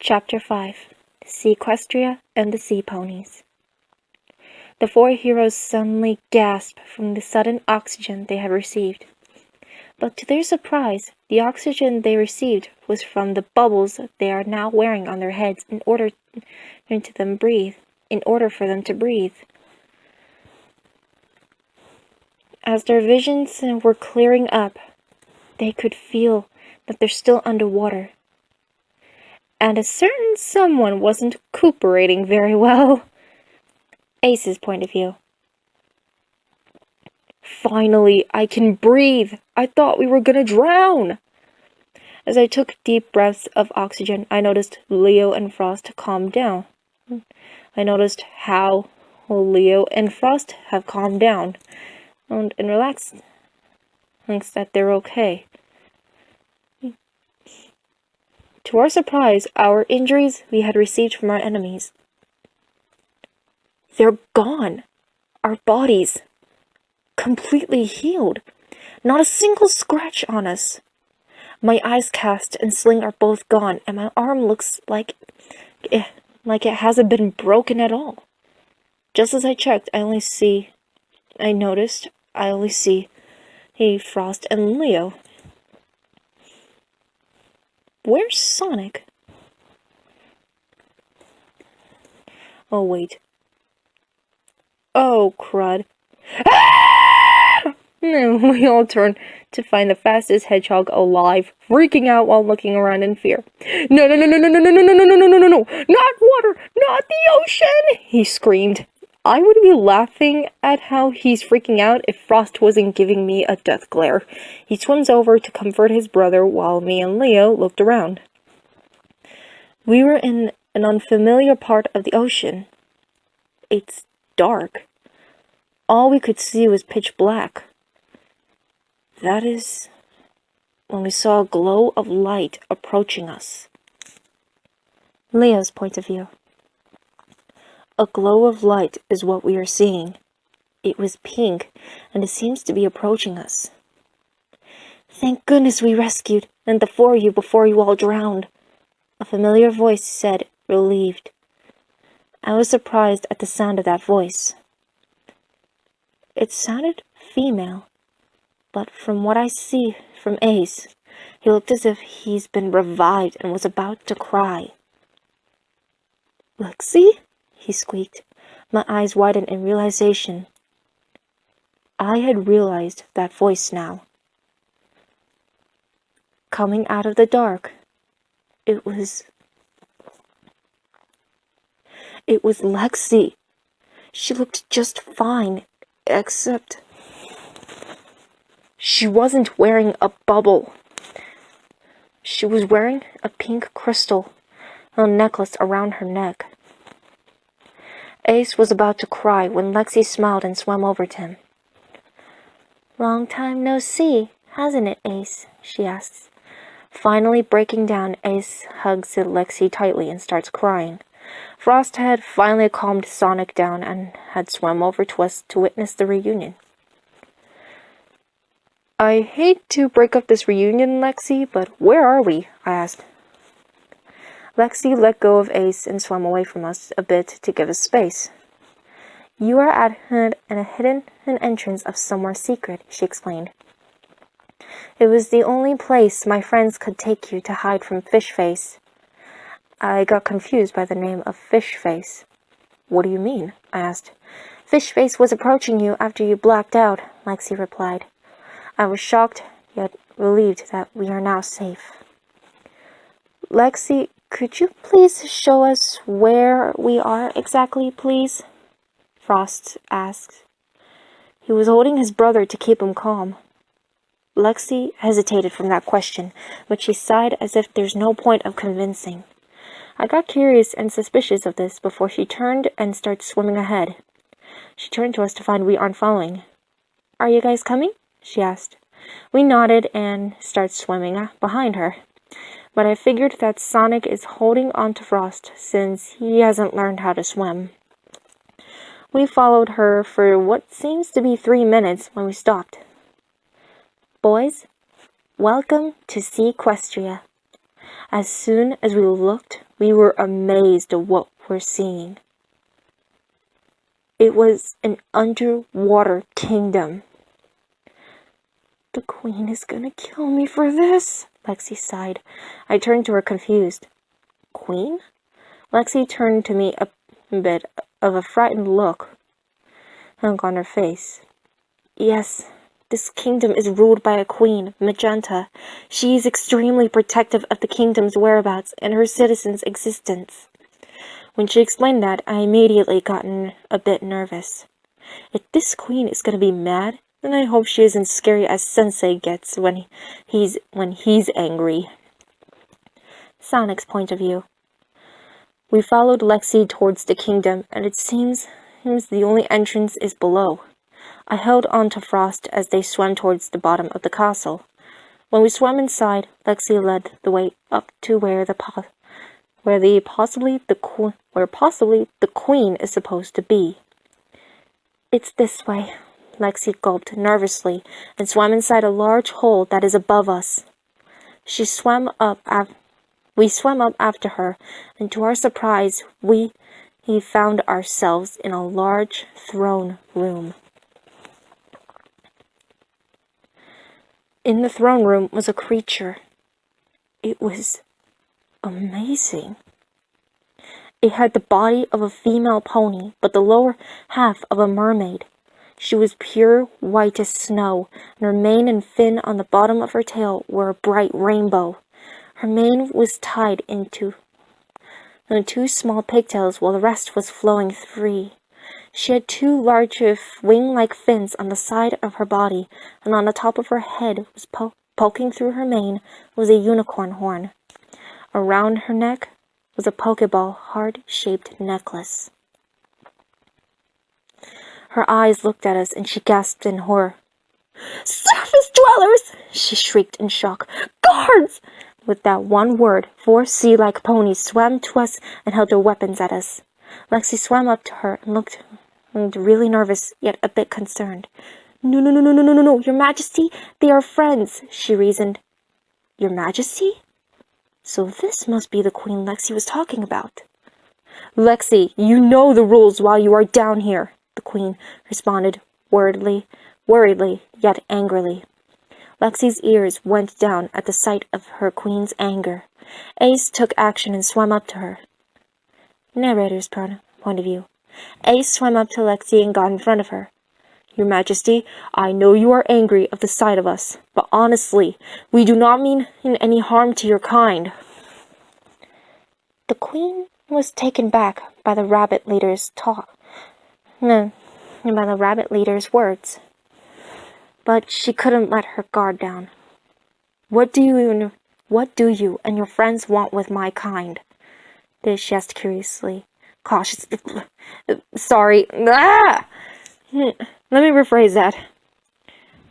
Chapter 5 Seaquestria and the Sea Ponies. The four heroes suddenly gasped from the sudden oxygen they had received. But to their surprise, the oxygen they received was from the bubbles they are now wearing on their heads in order for them to breathe. As their visions were clearing up, they could feel that they're still underwater. And a certain someone wasn't recuperating very well. Ace's point of view. Finally, I can breathe. I thought we were gonna drown. As I took deep breaths of oxygen, I noticed Leo and Frost calmed down. I noticed how Leo and Frost have calmed down and relaxed. Thinks that they're okay. To our surprise, our injuries we had received from our enemies, they're gone. Our bodies, completely healed. Not a single scratch on us. My ice cast and sling are both gone, and my arm looks like it hasn't been broken at all. Just as I checked, I only see Frost and Leo. Where's Sonic? Oh, wait. Oh, crud. Ah! We all turn to find the fastest hedgehog alive, freaking out while looking around in fear. No, not water, not the ocean, he screamed. I would be laughing at how he's freaking out if Frost wasn't giving me a death glare. He swims over to comfort his brother while me and Leo looked around. We were in an unfamiliar part of the ocean. It's dark. All we could see was pitch black. That is when we saw a glow of light approaching us. Leo's point of view. A glow of light is what we are seeing. It was pink, and it seems to be approaching us. Thank goodness we rescued, and the four of you before you all drowned, a familiar voice said, relieved. I was surprised at the sound of that voice. It sounded female, but from what I see from Ace, he looked as if he's been revived and was about to cry. Lexi? He squeaked. My eyes widened in realization. I had realized that voice now. Coming out of the dark, it was Lexi. She looked just fine, except she wasn't wearing a bubble. She was wearing a pink crystal, a necklace around her neck. Ace was about to cry when Lexi smiled and swam over to him. Long time no see, hasn't it, Ace? She asks. Finally breaking down, Ace hugs Lexi tightly and starts crying. Frost had finally calmed Sonic down and had swum over to us to witness the reunion. I hate to break up this reunion, Lexi, but where are we? I asked. Lexi let go of Ace and swam away from us a bit to give us space. You are at a hidden entrance of somewhere secret, she explained. It was the only place my friends could take you to hide from Fishface. I got confused by the name of Fishface. What do you mean? I asked. Fishface was approaching you after you blacked out, Lexi replied. I was shocked, yet relieved that we are now safe. Lexi, could you please show us where we are exactly, please? Frost asked. He was holding his brother to keep him calm. Lexi hesitated from that question, but she sighed as if there's no point of convincing. I got curious and suspicious of this before she turned and started swimming ahead. She turned to us to find we aren't following. Are you guys coming? She asked. We nodded and started swimming behind her. But I figured that Sonic is holding on to Frost since he hasn't learned how to swim. We followed her for what seems to be 3 minutes when we stopped. Boys, welcome to Seaquestria. As soon as we looked, we were amazed at what we're seeing. It was an underwater kingdom. The queen is gonna kill me for this, Lexi sighed. I turned to her confused. Queen? Lexi turned to me a bit of a frightened look hung on her face. Yes, this kingdom is ruled by a queen, Magenta. She is extremely protective of the kingdom's whereabouts and her citizens' existence. When she explained that, I immediately got a bit nervous. If this queen is going to be mad, then I hope she isn't scary as Sensei gets when he's angry. Sonic's point of view. We followed Lexi towards the kingdom, and it seems the only entrance is below. I held on to Frost as they swam towards the bottom of the castle. When we swam inside, Lexi led the way up to where possibly the queen is supposed to be. It's this way, Lexi gulped nervously and swam inside a large hole that is above us. We swam up after her, and to our surprise, we found ourselves in a large throne room. In the throne room was a creature. It was amazing. It had the body of a female pony, but the lower half of a mermaid. She was pure white as snow, and her mane and fin on the bottom of her tail were a bright rainbow. Her mane was tied into 2 small pigtails, while the rest was flowing free. She had 2 large wing-like fins on the side of her body, and on the top of her head, was poking through her mane, was a unicorn horn. Around her neck was a Pokeball heart-shaped necklace. Her eyes looked at us, and she gasped in horror. "Surface dwellers!" she shrieked in shock. "Guards!" With that one word, 4 sea-like ponies swam to us and held their weapons at us. Lexi swam up to her and looked really nervous, yet a bit concerned. No, Your Majesty, they are friends," she reasoned. "Your Majesty?" So this must be the queen Lexi was talking about. "Lexi, you know the rules while you are down here," the queen responded worriedly, yet angrily. Lexi's ears went down at the sight of her queen's anger. Ace took action and swam up to her. Narrator's point of view. Ace swam up to Lexi and got in front of her. "Your Majesty, I know you are angry of the sight of us, but honestly, we do not mean any harm to your kind." The queen was taken back by the rabbit leader's words, but she couldn't let her guard down. What do you and your friends want with my kind?" she asked curiously. Sorry. Ah! Let me rephrase that.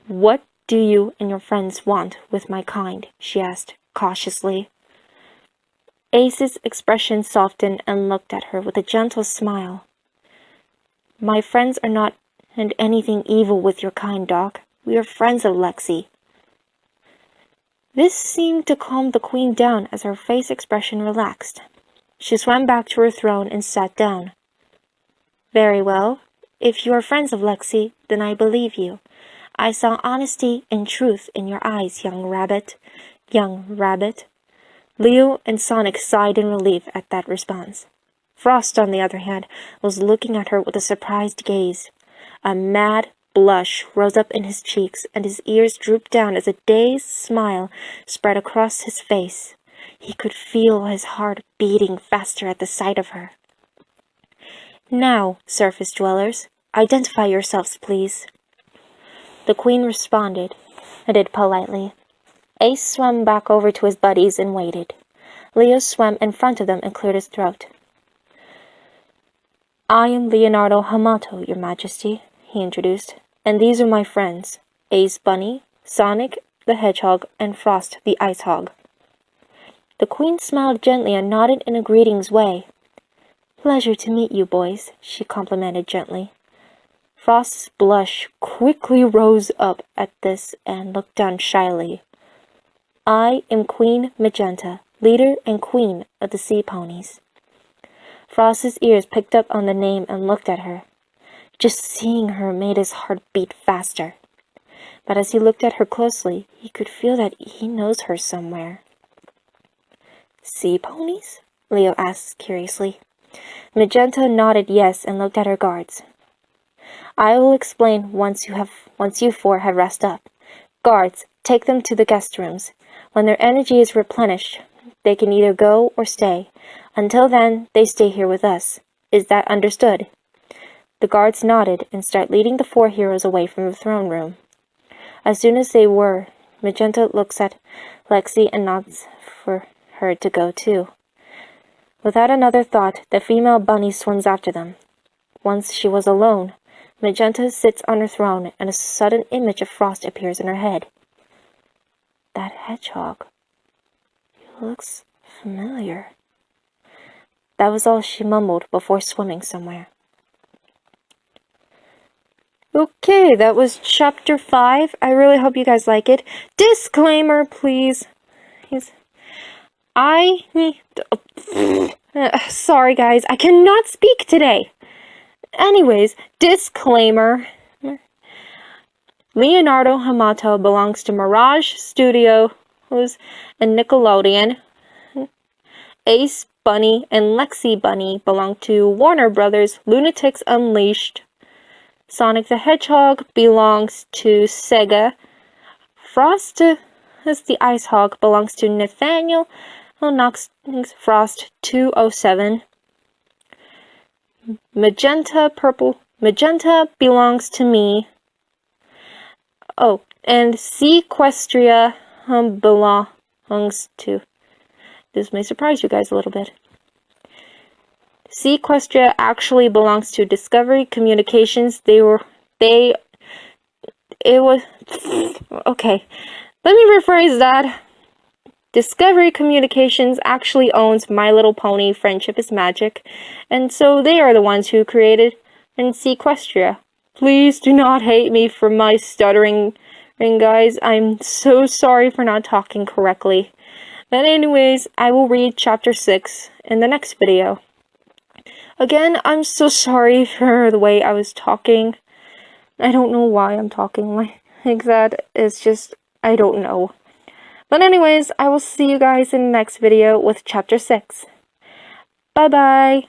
"What do you and your friends want with my kind?" she asked cautiously. Ace's expression softened and looked at her with a gentle smile. "My friends are not anything evil with your kind, Doc. We are friends of Lexi." This seemed to calm the queen down as her face expression relaxed. She swam back to her throne and sat down. "Very well. If you are friends of Lexi, then I believe you. I saw honesty and truth in your eyes, young rabbit. Leo and Sonic sighed in relief at that response. Frost, on the other hand, was looking at her with a surprised gaze. A mad blush rose up in his cheeks, and his ears drooped down as a dazed smile spread across his face. He could feel his heart beating faster at the sight of her. "Now, surface dwellers, identify yourselves, please." The queen responded politely. Ace swam back over to his buddies and waited. Leo swam in front of them and cleared his throat. "I am Leonardo Hamato, Your Majesty," he introduced, "and these are my friends, Ace Bunny, Sonic the Hedgehog, and Frost the Ice Hog." The queen smiled gently and nodded in a greetings way. "Pleasure to meet you, boys," she complimented gently. Frost's blush quickly rose up at this and looked down shyly. "I am Queen Magenta, leader and queen of the sea ponies. Frost's ears picked up on the name and looked at her. Just seeing her made his heart beat faster. But as he looked at her closely, he could feel that he knows her somewhere. Sea ponies? Leo asked curiously. Magenta nodded yes and looked at her guards. I will explain once you four have rest up. Guards, take them to the guest rooms. When their energy is replenished, they can either go or stay. Until then, they stay here with us. Is that understood? The guards nodded and started leading the four heroes away from the throne room. As soon as they were, Magenta looks at Lexi and nods for her to go too. Without another thought, the female bunny swims after them. Once she was alone, Magenta sits on her throne and a sudden image of Frost appears in her head. That hedgehog. He looks familiar. That was all she mumbled before swimming somewhere. Okay, that was chapter 5. I really hope you guys like it. Disclaimer, please. Sorry guys, I cannot speak today. Anyways, disclaimer. Leonardo Hamato belongs to Mirage Studios and Nickelodeon. Ace Bunny and Lexi Bunny belong to Warner Brothers Lunatics Unleashed. Sonic the Hedgehog belongs to Sega. Frost as the Ice Hog belongs to Nathaniel Knox Frost 207. Magenta belongs to me. Oh, and Sequestria belongs to... This may surprise you guys a little bit. Sequestria actually belongs to Discovery Communications. Okay, let me rephrase that. Discovery Communications actually owns My Little Pony Friendship is Magic, and so they are the ones who created Sequestria. Please do not hate me for my stuttering, guys. I'm so sorry for not talking correctly. But anyways, I will read chapter 6 in the next video. Again, I'm so sorry for the way I was talking. I don't know why I'm talking like that. It's just, I don't know. But anyways, I will see you guys in the next video with chapter 6. Bye bye!